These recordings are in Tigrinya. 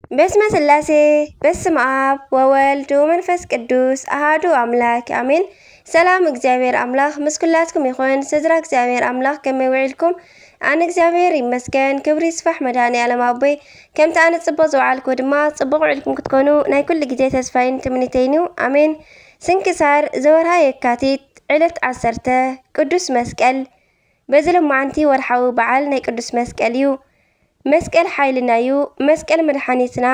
በስመ ስላሴ በስመ አብ ወወልድ ወመንፈስ ቅዱስ አሃዱ አምላክ አሜን። ሰላም እግዚአብሔር አምላክ ምስ ኩላትኩም ይኹን። ስድራ እግዚአብሔር አምላክ ከመይ ውዒልኩም? ኣነ እግዚአብሔር ይመስገን። ክብሪ ይስፋሕ መድኃኔዓለም ኣቦይ። ከምቲ ኣነ ጽቡቕ ዝወዓልኩ ድማ ጽቡቕ ውዒልኩም ክትኮኑ ናይ ኩሉ ግዜ ተስፋይን ትምኒተይን እዩ። ኣሜን። ስንክሳር ዘወርሃ የካቲት ዕለት 10 ቅዱስ መስቀል። በዚ ሎማዓንቲ ወርሓዊ በዓል ናይ ቅዱስ መስቀል እዩ። መስቀል ሓይልና እዩ። መስቀል መድኃኒትና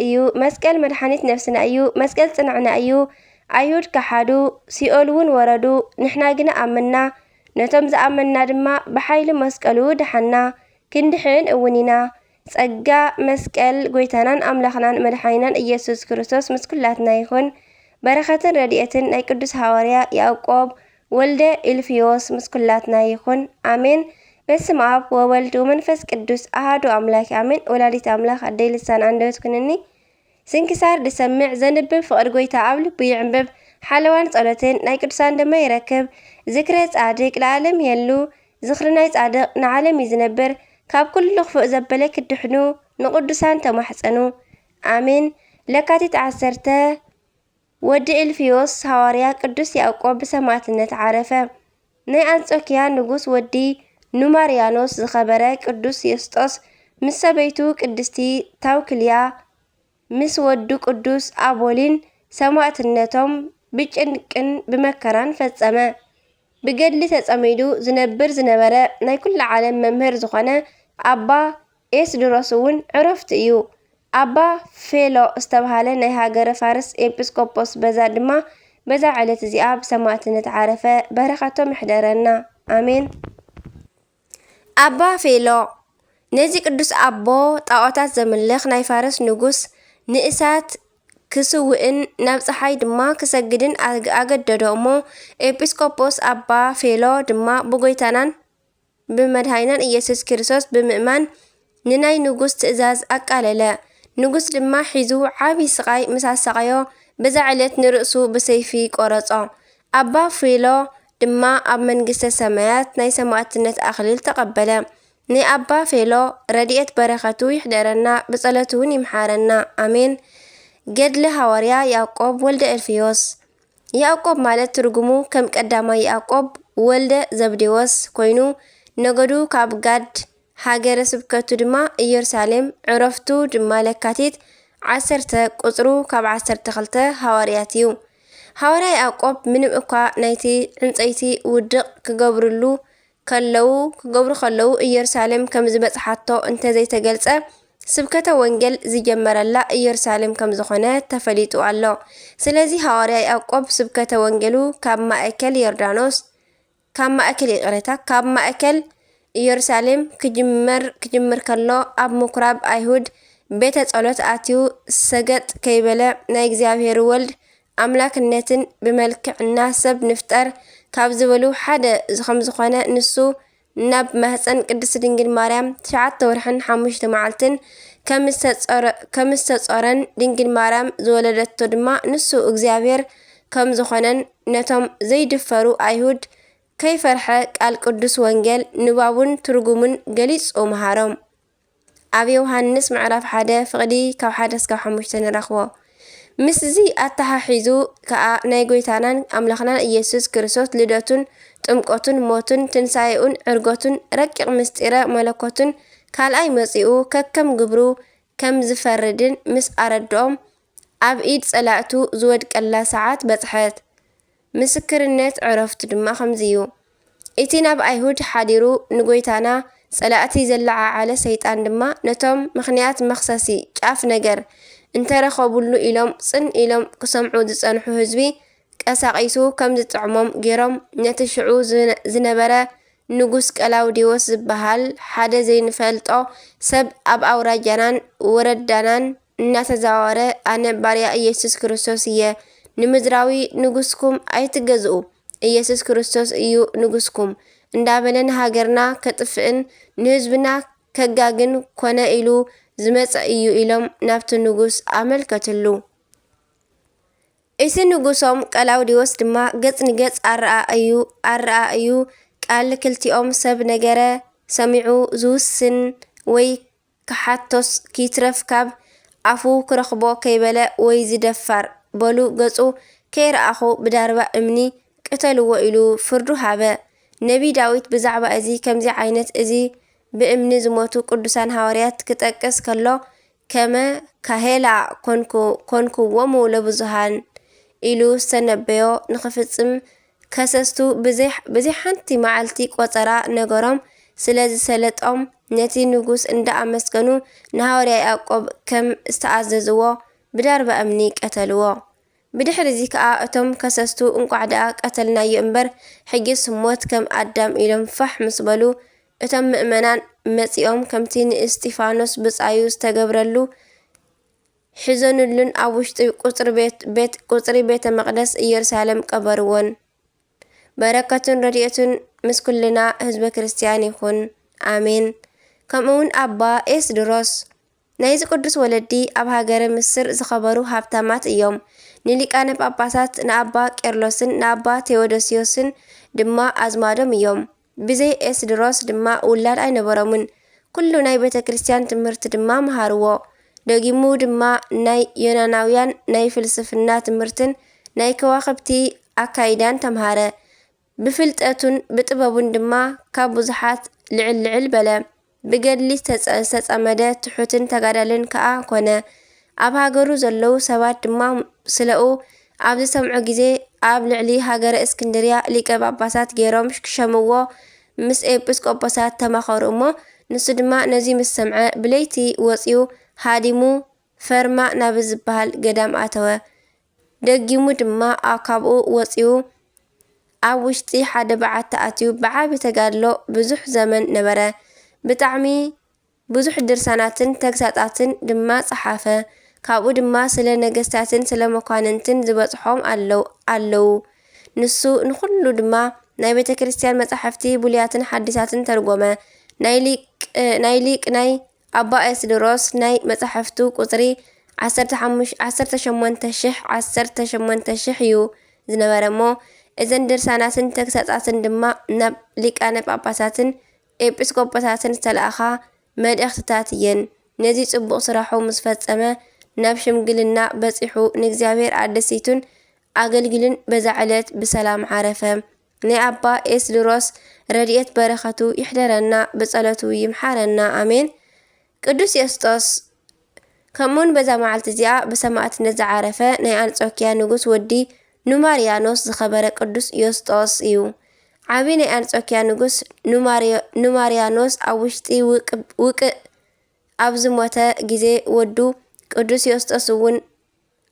እዩ። መስቀል መድኃኒት ነፍስና እዩ። መስቀል ጽንዕና እዩ። ኣይሁድ ካሓዱ ሲኦል እውን ወረዱ። ንሕና ግና ኣመና፣ ነቶም ዝኣመና ድማ ብሓይሊ መስቀሉ ድሓና ክንድሕን እውን ኢና። ጸጋ መስቀል ጎይታናን ኣምላኽናን መድኃኒናን ኢየሱስ ክርስቶስ ምስ ኩላትና ይኹን። በረኸትን ረድኤትን ናይ ቅዱስ ሐዋርያ ያዕቆብ ወልደ ኢልፍዮስ ምስ ኩላትና ይኹን። ኣሜን። በስመ አብ ወወልድ ወመንፈስ ቅዱስ አሃዱ አምላክ አሜን። ወላዲት አምላክ አደይ ልሳን አንደበት ኩንኒ። ስንክሳር ድሰምዕ ዘንብብ ፍቅር ጎይታ ኣብ ልቡ ይዕንብብ። ሓለዋን ጸሎትን ናይ ቅዱሳን ደማ ይረክብ። ዝክረ ጻድቅ ለዓለም የሉ። ዝኽሪ ናይ ጻድቅ ንዓለም እዩ ዝነብር። ካብ ኩሉ ክፉእ ዘበለ ክድሕኑ ንቅዱሳን ተማሕፀኑ አሜን። ለካቲት 10 ወዲ ኢልፍዮስ ሐዋርያ ቅዱስ ያዕቆብ ብሰማዕትነት ዓረፈ። ናይ አንጾኪያ ንጉስ ወዲ ኑማርያኖስ ዝኸበረ ቅዱስ ዮስጦስ ምስ ሰበይቱ ቅድስቲ ታውክልያ ምስ ወዱ ቅዱስ አቦሊን ሰማዕትነቶም ብጭንቅን ብመከራን ፈጸመ። ብገድሊ ተጸሚዱ ዝነብር ዝነበረ ናይ ኩሉ ዓለም መምህር ዝኾነ ኣባ ኤስድሮስ እውን ዕረፍቲ እዩ። ኣባ ፌሎ ዝተባሃለ ናይ ሃገረ ፋርስ ኤጲስቆጶስ በዛ ድማ በዛ ዕለት እዚኣ ብሰማዕትነት ዓረፈ። በረኸቶም ይሕደረና አሜን። ኣባ ፌሎ ነዚ ቅዱስ ኣቦ ጣዖታት ዘምልኽ ናይ ፋርስ ንጉስ ንእሳት ክስውእን ናብ ፀሓይ ድማ ክሰግድን ኣገደዶ እሞ ኤጲስቆጶስ ኣባ ፌሎ ድማ ብጎይታናን ብመድኃኒናን ኢየሱስ ክርስቶስ ብምእማን ንናይ ንጉስ ትእዛዝ ኣቃለለ። ንጉስ ድማ ሒዙ ዓብይ ስቃይ ምስ ኣሰቃዮ በዛ ዕለት ንርእሱ ብሰይፊ ቆረጾ። ኣባ ፌሎ ድማ ኣብ መንግስተ ሰማያት ናይ ሰማዕትነት ኣኽሊል ተቐበለ። ናይ ኣባ ፌሎ ረድኤት በረኸቱ ይሕደረና፣ ብጸሎቱ እውን ይምሓረና አሜን። ገድሊ ሐዋርያ ያዕቆብ ወልደ ኢልፍዮስ። ያዕቆብ ማለት ትርጉሙ ከም ቀዳማይ ያዕቆብ ወልደ ዘብዴዎስ ኮይኑ ነገዱ ካብ ጋድ ሃገረ ስብከቱ ድማ ኢየሩሳሌም ዕረፍቱ ድማ ለካቲት 10 ቁጽሩ ካብ 12 ሐዋርያት እዩ። ሐዋርያ ያዕቆብ ምንም እኳ ናይቲ ዕንፀይቲ ውድቕ ክገብሩ ከለዉ ኢየሩሳሌም ከም ዝበጽሓቶ እንተዘይተገልጸ ስብከተ ወንጌል ዝጀመረላ ኢየሩሳሌም ከም ዝኾነ ተፈሊጡ ኣሎ። ስለዚ ሐዋርያ ያዕቆብ ስብከተ ወንጌሉ ካብ ማእከል ዮርዳኖስ ካብ ማእከል ኢየሩሳሌም ክጅምር ከሎ ኣብ ምኩራብ ኣይሁድ ቤተ ጸሎት ኣትዩ ሰገጥ ከይበለ ናይ እግዚአብሔር ወልድ ኣምላክነትን ብመልክዕና ሰብ ንፍጠር ካብ ዝበሉ ሓደ ከም ዝኾነ ንሱ ናብ ማህፀን ቅድስት ድንግል ማርያም 9 ወርሕን 5 መዓልትን ከም ዝተጾረን ድንግል ማርያም ዝወለደቶ ድማ ንሱ እግዚአብሔር ከም ዝኾነን ነቶም ዘይድፈሩ ኣይሁድ ከይፈርሐ ቃል ቅዱስ ወንጌል ንባቡን ትርጉሙን ገሊጹ መሃሮም። ኣብ ዮሃንስ ምዕራፍ 1 ፍቕዲ ካብ 1 እስካብ 5 ንረኽቦ። ምስዚ ኣተሓሒዙ ከዓ ናይ ጎይታናን ኣምላኽናን ኢየሱስ ክርስቶስ ልደቱን ጥምቀቱን ሞቱን ትንሳኤኡን ዕርገቱን ረቂቕ ምስጢረ መለኮቱን ካልኣይ መጺኡ ከከም ግብሩ ከም ዝፈርድን ምስ ኣረድኦም ኣብ ኢድ ጸላእቱ ዝወድቀላ ሰዓት በጽሐት። ምስክርነት ዕረፍቱ ድማ ከምዚ እዩ። እቲ ናብ ኣይሁድ ሓዲሩ ንጎይታና ጸላእቲ ዘለዓዓለ ሰይጣን ድማ ነቶም ምኽንያት መኽሰሲ ጫፍ ነገር እንተረኸቡሉ ኢሎም ጽን ኢሎም ክሰምዑ ዝጸንሑ ህዝቢ ቀሳቂሱ ከም ዝጥዕሞም ገይሮም ነቲ ሽዑ ዝነበረ ንጉስ ቀላውዲዮስ ዝበሃል ሓደ ዘይንፈልጦ ሰብ ኣብ ኣውራጃናን ወረዳናን እናተዛዋረ ኣነ ባርያ ኢየሱስ ክርስቶስ እየ፣ ንምድራዊ ንጉስኩም ኣይትገዝኡ፣ ኢየሱስ ክርስቶስ እዩ ንጉስኩም እንዳበለ ንሃገርና ከጥፍእን ንህዝብና ከጋግን ኮነ ኢሉ ዝመጸ እዩ ኢሎም ናብቲ ንጉስ ኣመልከትሉ። እቲ ንጉሶም ቀላውዲዮስ ድማ ገጽ ንገጽ ኣረአ እዩ ቃል ክልቲኦም ሰብ ነገረ ሰሚዑ ዝውስን ወይ ክሓቶስ ኪትረፍ ካብ አፉ ክረኽቦ ከይበለ ወይ ዝደፋር በሉ ገጹ ከይረአኹ ብዳርባ እምኒ ቅተልዎ ኢሉ ፍርዱ ሃበ። ነቢ ዳዊት ብዛዕባ እዚ ከምዚ ዓይነት እዚ ብእምኒ ዝሞቱ ቅዱሳን ሃዋርያት ክጠቅስ ከሎ ከመ ካሄላ ኮንኩዎሙ ለብዙሃን ኢሉ ዝተነበዮ ንኽፍጽም ከሰስቱ ብዘይ ሓንቲ መዓልቲ ቆፀራ ነገሮም ስለ ዝሰለጦም ነቲ ንጉስ እንዳኣመስገኑ ንሃዋርያ ያዕቆብ ከም ዝተኣዘዝዎ ብዳርባ እምኒ ቀተልዎ። ብድሕሪ እዚ ከዓ እቶም ከሰስቱ እንቋዕ ደኣ ቀተልናዮ እምበር ሕጊስ ሞት ከም ኣዳም ኢሎም ፋሕ ምስ በሉ እቶም ምእመናን መጺኦም ከምቲ ንእስጢፋኖስ ብጻዩ ዝተገብረሉ ሒዘኑሉን ኣብ ውሽጢ ቁጽሪ ቤተ መቕደስ ኢየሩሳሌም ቀበርዎን። በረከቱን ረድኤቱን ምስ ኩልና ህዝበ ክርስቲያን ይኹን ኣሜን። ከምኡውን ኣባ ኤስድሮስ ናይዚ ቅዱስ ወለዲ ኣብ ሃገረ ምስር ዝኸበሩ ሃብታማት እዮም። ንሊቃነ ጳጳሳት ንኣባ ቄርሎስን ንኣባ ቴዎዶስዮስን ድማ ኣዝማዶም እዮም። ብዘይ ኤስድሮስ ድማ ውላድ ኣይነበሮምን። ኩሉ ናይ ቤተ ክርስቲያን ትምህርቲ ድማ መሃርዎ። ደጊሙ ድማ ናይ ዮናናውያን ናይ ፍልስፍና ትምህርትን ናይ ከዋኽብቲ ኣካይዳን ተምሃረ። ብፍልጠቱን ብጥበቡን ድማ ካብ ብዙሓት ልዕል በለ። ብገድሊ ዝተጸመደ ትሑትን ተጋዳልን ከዓ ኮነ። ኣብ ሃገሩ ዘለዉ ሰባት ድማ ስለኡ ኣብ ዝሰምዑ ጊዜ ኣብ ልዕሊ ሃገረ እስክንድርያ ሊቀ ጳጳሳት ገይሮም ክሸምዎ ምስ ኤጲስቆጶሳት ተማኸሩ እሞ ንሱ ድማ ነዚ ምስ ሰምዐ ብለይቲ ወፂኡ ሃዲሙ ፈርማ ናብ ዝበሃል ገዳም ኣተወ። ደጊሙ ድማ ካብኡ ወፂኡ ኣብ ውሽጢ ሓደ በዓቲ ኣትዩ ብዓቢ ተጋድሎ ብዙሕ ዘመን ነበረ። ብጣዕሚ ብዙሕ ድርሳናትን ተግሳጻትን ድማ ጸሓፈ። ካብኡ ድማ ስለ ነገስታትን ስለ መኳንንትን ዝበጽሖም ኣለዉ። ንሱ ንኹሉ ድማ ናይ ቤተ ክርስቲያን መጻሕፍቲ ብሉያትን ሓዲሳትን ተርጎመ። ናይ ሊቅ ናይ ኣባ ኤስድሮስ ናይ መጻሕፍቱ ቁጽሪ 18,000 እዩ ዝነበረ እሞ እዘን ድርሳናትን ተግሳጻትን ድማ ናብ ሊቃነ ጳጳሳትን ኤጲስቆጶሳትን ዝተለኣኻ መልእኽትታት እየን። ነዚ ጽቡቕ ስራሑ ምስ ፈጸመ ናብ ሽምግልና በፂሑ ንእግዚአብሔር ኣደሲቱን ኣገልግልን በዛ ዕለት ብሰላም ዓረፈ። ናይ ኣባ ኤስድሮስ ረድኤት በረኸቱ ይሕደረና ብጸሎቱ ይምሓረና ኣሜን። ቅዱስ ዮስጦስ ከምኡን በዛ መዓልቲ እዚኣ ብሰማዕትነት ዝዓረፈ ናይ አንጾኪያ ንጉስ ወዲ ኑማርያኖስ ዝኸበረ ቅዱስ ዮስጦስ እዩ። ዓብይ ናይ አንጾኪያ ንጉስ ኑማርያኖስ ኣብ ውሽጢ ውቅእ ኣብ ዝሞተ ጊዜ ወዱ ቅዱስ ዮስጦስ እውን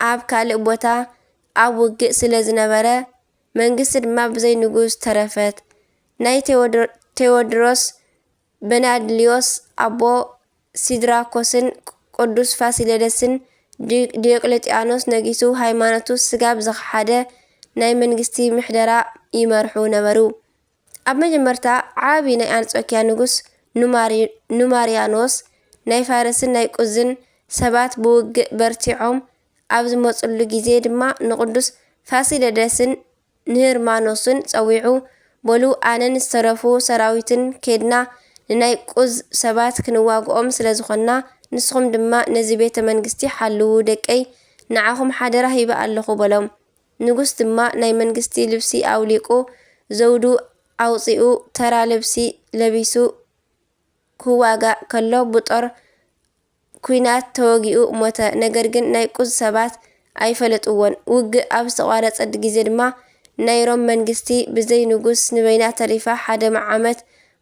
ኣብ ካልእ ቦታ ኣብ ውግእ ስለ ዝነበረ መንግስቲ ድማ ብዘይ ንጉስ ተረፈት። ናይ ቴዎድሮስ በናድልዮስ ኣቦ ሲድራኮስን ቅዱስ ፋሲለደስን ዲዮቅልጥያኖስ ነጊሱ ሃይማኖቱ ስጋብ ዝኸሓደ ናይ መንግስቲ ምሕደራ ይመርሑ ነበሩ። ኣብ መጀመርታ ዓብይ ናይ አንጾኪያ ንጉስ ኑማርያኖስ ናይ ፋርስን ናይ ቁዝን ሰባት ብውግእ በርቲዖም ኣብ ዝመፅሉ ጊዜ ድማ ንቅዱስ ፋሲለደስን ንህርማኖስን ፀዊዑ በሉ ኣነን ዝተረፉ ሰራዊትን ኬድና ንናይ ቁዝ ሰባት ክንዋግኦም ስለ ዝኾንና ንስኹም ድማ ነዚ ቤተ መንግስቲ ሓልዉ ደቀይ ንዓኹም ሓደራ ሂበ ኣለኹ በሎም። ንጉስ ድማ ናይ መንግስቲ ልብሲ ኣውሊቁ ዘውዱ ኣውፂኡ ተራ ልብሲ ለቢሱ ክዋጋእ ከሎ ብጦር ኩናት ተወጊኡ ሞተ። ነገር ግን ናይ ቁዝ ሰባት ኣይፈለጥዎን። ውግእ ኣብ ዝተቋረፀ ጊዜ ድማ ናይ ሮም መንግስቲ ብዘይ ንጉስ ንበይና ተሪፋ ሓደ ዓመት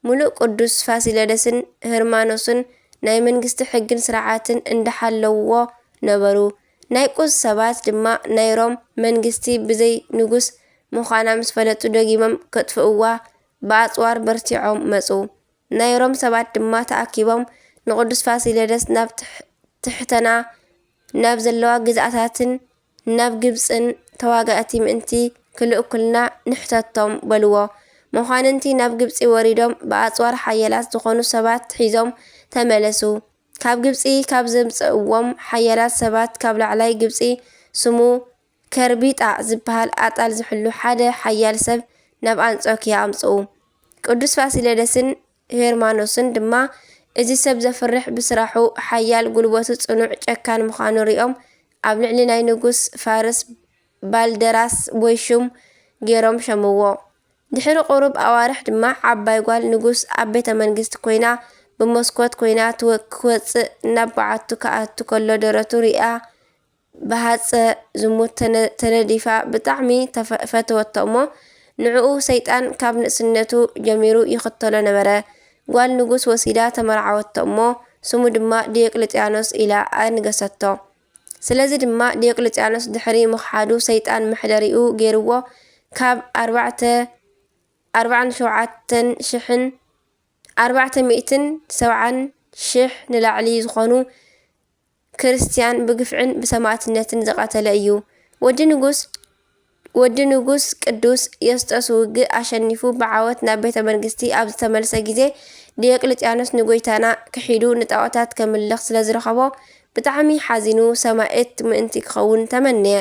ሙሉእ ቅዱስ ፋሲለደስን ህርማኖስን ናይ መንግስቲ ሕግን ስርዓትን እንዳሓለውዎ ነበሩ። ናይ ቁዝ ሰባት ድማ ናይ ሮም መንግስቲ ብዘይ ንጉስ ምዃና ምስ ፈለጡ ደጊሞም ከጥፍእዋ ብኣፅዋር በርቲዖም መፁ። ናይ ሮም ሰባት ድማ ተኣኪቦም ንቅዱስ ፋሲለደስ ናብ ትሕተና ናብ ዘለዋ ግዝኣታትን ናብ ግብፅን ተዋጋእቲ ምእንቲ ክልእኩልና ንሕተቶም በልዎ። መኳንንቲ ናብ ግብፂ ወሪዶም ብኣፅዋር ሓየላት ዝኾኑ ሰባት ሒዞም ተመለሱ። ካብ ግብፂ ካብ ዘምፅእዎም ሓያላት ሰባት ካብ ላዕላይ ግብፂ ስሙ ከርቢጣ ዝበሃል ኣጣል ዝሕሉ ሓደ ሓያል ሰብ ናብ አንጾኪያ ኣምፅኡ። ቅዱስ ፋሲለደስን ሄርማኖስን ድማ እዚ ሰብ ዘፍርሕ ብስራሑ ሓያል ጉልበቱ ጽኑዕ ጨካን ምዃኑ ሪኦም ኣብ ልዕሊ ናይ ንጉስ ፋርስ ባልደራስ ቦይሹም ገይሮም ሸምዎ። ድሕሪ ቁሩብ ኣዋርሕ ድማ ዓባይ ጓል ንጉስ ኣብ ቤተ መንግስቲ ኮይና ብመስኮት ኮይና ክወፅእ ናብ በዓቱ ከኣቱ ከሎ ደረቱ ሪኣ ብሃፀ ዝሙት ተነዲፋ ብጣዕሚ ፈተወቶ እሞ ንዕኡ ሰይጣን ካብ ንእስነቱ ጀሚሩ ይኽተሎ ነበረ። ጓል ንጉስ ወሲዳ ተመርዓወቶ እሞ ስሙ ድማ ዲዮቅልጥያኖስ ኢላ ኣንገሰቶ። ስለዚ ድማ ዲዮቅልጥያኖስ ድሕሪ ምኽሓዱ ሰይጣን መሕደሪኡ ገይርዎ ካብ 470,000 ንላዕሊ ዝኾኑ ክርስቲያን ብግፍዕን ብሰማዕትነትን ዘቃተለ እዩ። ወዲ ንጉስ ቅዱስ ዮስጦስ ውግእ ኣሸኒፉ ብዓወት ናብ ቤተ መንግስቲ ኣብ ዝተመልሰ ግዜ ዲዮቅልጥያኖስ ንጎይታና ክሒዱ ንጣዖታት ከምልኽ ስለዝረኸቦ ብጣዕሚ ሓዚኑ ሰማዕት ምእንቲ ክኸውን ተመነየ።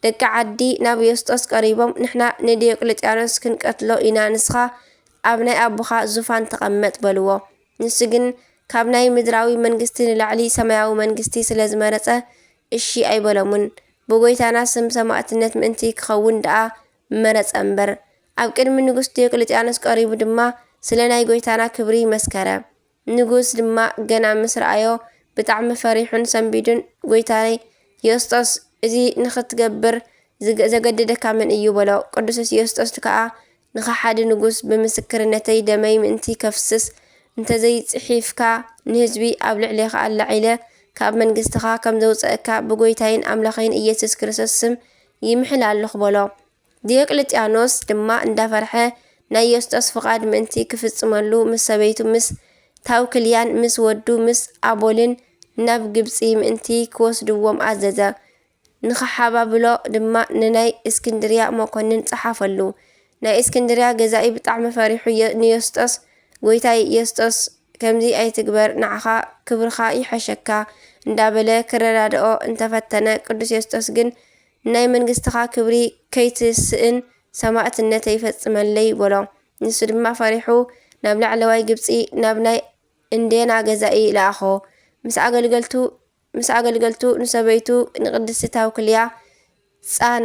ደቂ ዓዲ ናብ ዮስጦስ ቀሪቦም ንሕና ንዲዮቅልጥያኖስ ክንቀትሎ ኢና፣ ንስኻ ኣብ ናይ ኣቦኻ ዙፋን ተቐመጥ በልዎ። ንሱ ግን ካብ ናይ ምድራዊ መንግስቲ ንላዕሊ ሰማያዊ መንግስቲ ስለ ዝመረፀ እሺ ኣይበሎምን። ብጎይታና ስም ሰማዕትነት ምእንቲ ክኸውን ደኣ መረፀ እምበር። ኣብ ቅድሚ ንጉስ ዲዮቅልጥያኖስ ቀሪቡ ድማ ስለ ናይ ጎይታና ክብሪ መስከረ። ንጉስ ድማ ገና ምስ ረኣዮ ብጣዕሚ ፈሪሑን ሰንቢዱን ጎይታይ ዮስጦስ እዚ ንኽትገብር ዘገደደካ መን እዩ በሎ። ቅዱስ ዮስጦስ ከዓ ንኻሓደ ንጉስ ብምስክርነተይ ደመይ ምእንቲ ከፍስስ እንተዘይፅሒፍካ ንህዝቢ ኣብ ልዕሊኻ ኣላዒለ ካብ መንግስትኻ ከም ዘውፅአካ ብጎይታይን ኣምላኸይን ኢየሱስ ክርስቶስ ስም ይምሕል ኣለኹ በሎ። ዲዮቅልጥያኖስ ድማ እንዳፈርሐ ናይ ዮስጦስ ፍቓድ ምእንቲ ክፍጽመሉ ምስ ሰበይቱ ምስ ታውክልያን ምስ ወዱ ምስ ኣቦልን ናብ ግብፂ ምእንቲ ክወስድዎም ኣዘዘ። ንኽሓባብሎ ድማ ንናይ እስክንድርያ መኮንን ፀሓፈሉ። ናይ እስክንድርያ ገዛኢ ብጣዕሚ ፈሪሑ ንዮስጦስ ጎይታይ ዮስጦስ ከምዚ ኣይትግበር ንዓኻ ክብርኻ ይሐሸካ እንዳበለ ክረዳድኦ እንተፈተነ ቅዱስ ዮስጦስ ግን ናይ መንግስትኻ ክብሪ ከይትስእን ሰማዕትነት ይፈጽመለይ በሎ። ንሱ ድማ ፈሪሑ ናብ ላዕለዋይ ግብፂ ናብ ናይ እንዴና ገዛኢ ለኣኾ። ምስ ኣገልገልቱ ንሰበይቱ ንቅድስቲ ታውክልያ ፃእ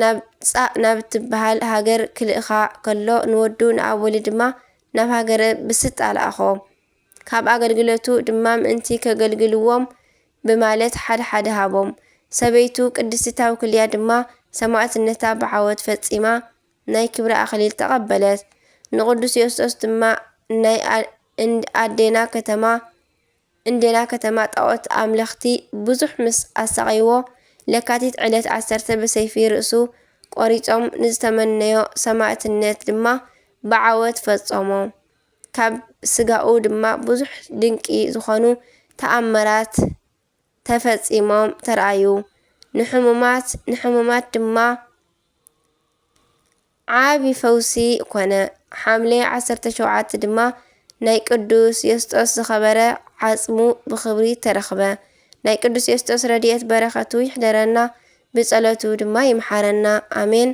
ናብ ትበሃል ሃገር ክልእኻ ከሎ ንወዱ ንኣቦሊ ድማ ናብ ሃገረ ብስጥ ኣለኣኾ። ካብ ኣገልግሎቱ ድማ ምእንቲ ከገልግልዎም ብማለት ሓደ ሃቦም። ሰበይቱ ቅድስቲ ታውክልያ ድማ ሰማዕትነታ ብዓወት ፈጺማ ናይ ክብሪ ኣኽሊል ተቐበለት። ንቅዱስ ዮስጦስ ድማ ናይ እንዴና ከተማ ጣዖት ኣምለኽቲ ብዙሕ ምስ ኣሰቒዎ ለካቲት ዕለት 10 ብሰይፊ ርእሱ ቆሪፆም ንዝተመነዮ ሰማዕትነት ድማ ብዓወት ፈጾሞ። ካብ ስጋኡ ድማ ብዙሕ ድንቂ ዝኾኑ ተኣምራት ተፈጺሞም ተረኣዩ። ንሕሙማት ድማ ዓቢ ፈውሲ ኮነ። ሓምሌ 17 ድማ ናይ ቅዱስ ዮስጦስ ዝኸበረ ዓጽሙ ብኽብሪ ተረኽበ። ናይ ቅዱስ ዮስጦስ ረድኤት በረኸቱ ይሕደረና፣ ብጸሎቱ ድማ ይምሓረና ኣሜን።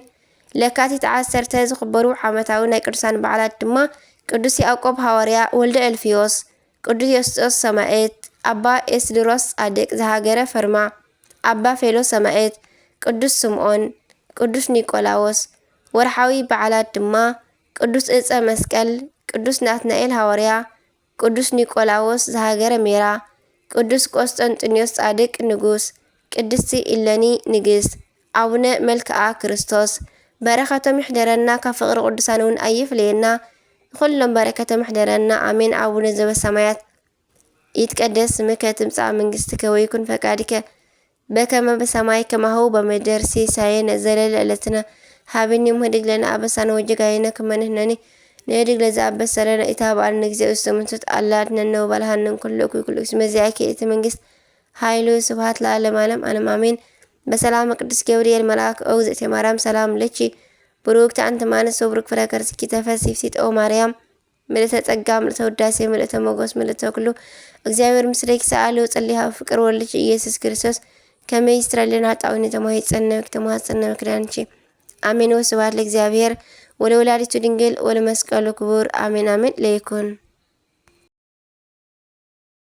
ለካቲት 10 ዝኽበሩ ዓመታዊ ናይ ቅዱሳን በዓላት ድማ ቅዱስ ያዕቆብ ሐዋርያ ወልደ ኤልፊዮስ፣ ቅዱስ ዮስጦስ ሰማዕት፣ ኣባ ኤስድሮስ ጻድቅ ዝሃገረ ፈርማ፣ ኣባ ፌሎስ ሰማዕት፣ ቅዱስ ስምዖን፣ ቅዱስ ኒቆላዎስ። ወርሓዊ በዓላት ድማ ቅዱስ ዕፀ መስቀል፣ ቅዱስ ናትናኤል ሐዋርያ፣ ቅዱስ ኒቆላዎስ ዝሃገረ ሜራ፣ ቅዱስ ቆስጠንጢኖስ ጻድቅ ንጉስ፣ ቅድስቲ ኢለኒ ንግስት፣ ኣቡነ መልክዓ ክርስቶስ። በረኸቶም ይሕደረና፣ ካብ ፍቕሪ ቅዱሳን እውን ኣይፍለየና። ኩሎም በረከቶም ይሕደረና ኣሜን። ኣቡነ ዘበሰማያት ይትቀደስ ስምከ ትምጻእ መንግስትከ ወይኩን ፈቃድከ በከመ በሰማይ ከማሁ በምድር ሲሳየነ ዘለለ ዕለትነ ሀበኒ ምህድግ ለነ አበሳነ ወጀጋየነ ከመንህነኒ ንህድግ ለዘአበስ ሰለነ ኢታብአል ንጊዜ ውስተምንቱት አላድነነ ወባልሃንን ኩሉ ኩሉ መዚያኪ እቲ መንግስት ኃይሉ ስብሐት ለዓለመ ዓለም አንም አሜን። በሰላም ቅዱስ ገብርኤል መልአክ እግዝእቴ ማርያም ሰላም ለቺ ብሩክቲ አንቲ ማንስ ወብሩክ ፍሬ ከርሥኪ ተፈሥሒ ፍሥሕት ማርያም ምልዕተ ጸጋ ምልዕተ ውዳሴ ምልዕተ ሞገስ ምልዕተ ኩሉ እግዚአብሔር ምስሌኪ ሰአሊ ወጸልይ ሀብ ፍቅር ወልድኪ ኢየሱስ ክርስቶስ ከመይ ይስረልን ኃጣውኢነ ተማሂፀነ ክዳንቺ አሜን። ወስብሐት ለእግዚአብሔር ወለወላዲቱ ድንግል ወለመስቀሉ ክቡር አሜን አሜን ለይኩን።